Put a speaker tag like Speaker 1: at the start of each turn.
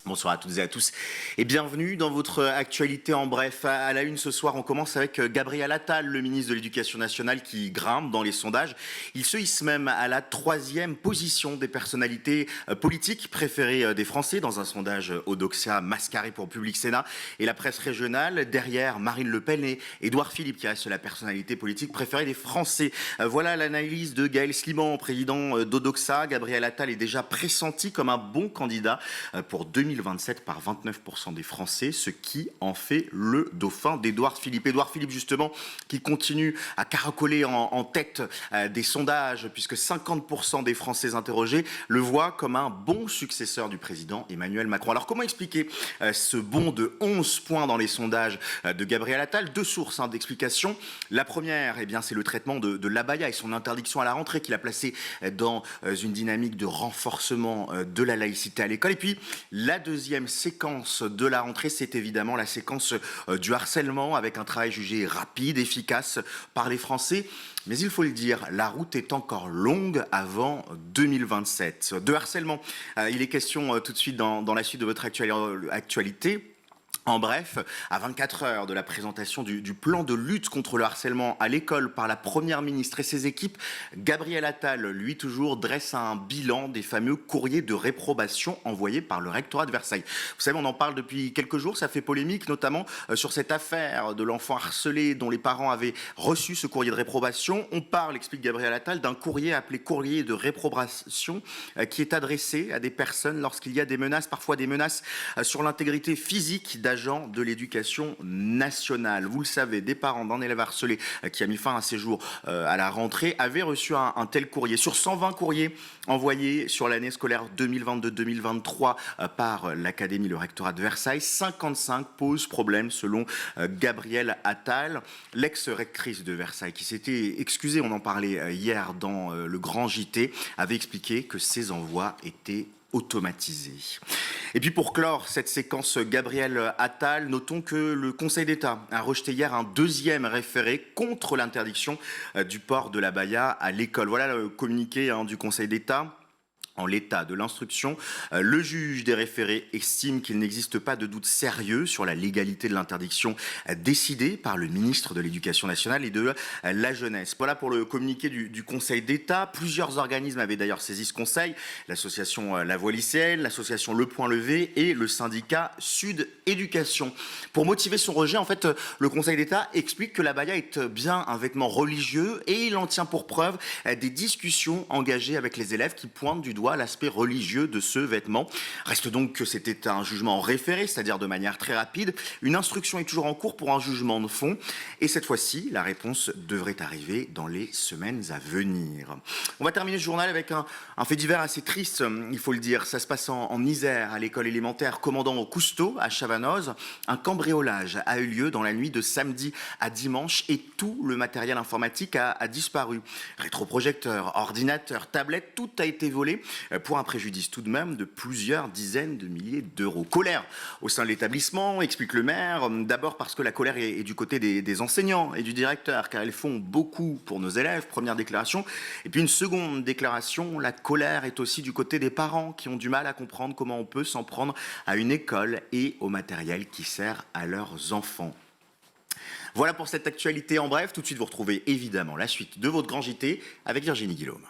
Speaker 1: Bonsoir à toutes et à tous et bienvenue dans votre actualité en bref. À la une ce soir, on commence avec Gabriel Attal, le ministre de l'Éducation nationale qui grimpe dans les sondages. Il se hisse même à la 3e position des personnalités politiques préférées des Français dans un sondage Odoxa mascaré pour Public Sénat et la presse régionale. Derrière Marine Le Pen et Édouard Philippe qui reste la personnalité politique préférée des Français. Voilà l'analyse de Gaël Sliman, président d'Odoxa. Gabriel Attal est déjà pressenti comme un bon candidat pour 2027 par 29% des Français, ce qui en fait le dauphin d'Édouard Philippe. Édouard Philippe, justement, qui continue à caracoler en tête des sondages, puisque 50% des Français interrogés le voient comme un bon successeur du président Emmanuel Macron. Alors, comment expliquer ce bond de 11 points dans les sondages de Gabriel Attal? Deux sources d'explication. La première, eh bien, c'est le traitement de l'abaya et son interdiction à la rentrée qu'il a placé dans une dynamique de renforcement de la laïcité à l'école. Et puis, la deuxième séquence de la rentrée, c'est évidemment la séquence du harcèlement, avec un travail jugé rapide, efficace par les Français. Mais il faut le dire, la route est encore longue avant 2027. De harcèlement, il est question tout de suite dans la suite de votre actualité. En bref, à 24 heures de la présentation du plan de lutte contre le harcèlement à l'école par la Première ministre et ses équipes, Gabriel Attal, lui toujours, dresse un bilan des fameux courriers de réprobation envoyés par le rectorat de Versailles. Vous savez, on en parle depuis quelques jours, ça fait polémique, notamment sur cette affaire de l'enfant harcelé dont les parents avaient reçu ce courrier de réprobation. On parle, explique Gabriel Attal, d'un courrier appelé courrier de réprobation qui est adressé à des personnes lorsqu'il y a des menaces, parfois des menaces sur l'intégrité physique d'agents de l'éducation nationale. Vous le savez, des parents d'un élève harcelé qui a mis fin à ses jours à la rentrée avaient reçu un tel courrier. Sur 120 courriers envoyés sur l'année scolaire 2022-2023 par l'Académie, le rectorat de Versailles, 55 posent problème selon Gabriel Attal, l'ex-rectrice de Versailles qui s'était excusée, on en parlait hier dans le Grand JT, avait expliqué que ces envois étaient automatisé. Et puis pour clore cette séquence Gabriel Attal, notons que le Conseil d'État a rejeté hier un deuxième référé contre l'interdiction du port de l'abaya à l'école. Voilà le communiqué du Conseil d'État. En l'état de l'instruction, le juge des référés estime qu'il n'existe pas de doute sérieux sur la légalité de l'interdiction décidée par le ministre de l'Éducation nationale et de la jeunesse. Voilà pour le communiqué du Conseil d'État. Plusieurs organismes avaient d'ailleurs saisi ce conseil, l'association La Voix lycéenne, l'association Le Point Levé et le syndicat Sud Éducation. Pour motiver son rejet, en fait, le Conseil d'État explique que l'abaya est bien un vêtement religieux et il en tient pour preuve des discussions engagées avec les élèves qui pointent du doigt l'aspect religieux de ce vêtement. Reste donc que c'était un jugement référé, c'est-à-dire de manière très rapide. Une instruction est toujours en cours pour un jugement de fond. Et cette fois-ci, la réponse devrait arriver dans les semaines à venir. On va terminer ce journal avec un fait divers assez triste, il faut le dire. Ça se passe en Isère, à l'école élémentaire Commandant Cousteau, à Chavanoz. Un cambriolage a eu lieu dans la nuit de samedi à dimanche et tout le matériel informatique a disparu. Rétroprojecteurs, ordinateurs, tablettes, tout a été volé. Pour un préjudice tout de même de plusieurs dizaines de milliers d'euros. Colère au sein de l'établissement, explique le maire, d'abord parce que la colère est du côté des enseignants et du directeur, car ils font beaucoup pour nos élèves, première déclaration. Et puis une seconde déclaration, la colère est aussi du côté des parents qui ont du mal à comprendre comment on peut s'en prendre à une école et au matériel qui sert à leurs enfants. Voilà pour cette actualité en bref. Tout de suite, vous retrouvez évidemment la suite de votre Grand JT avec Virginie Guillaume.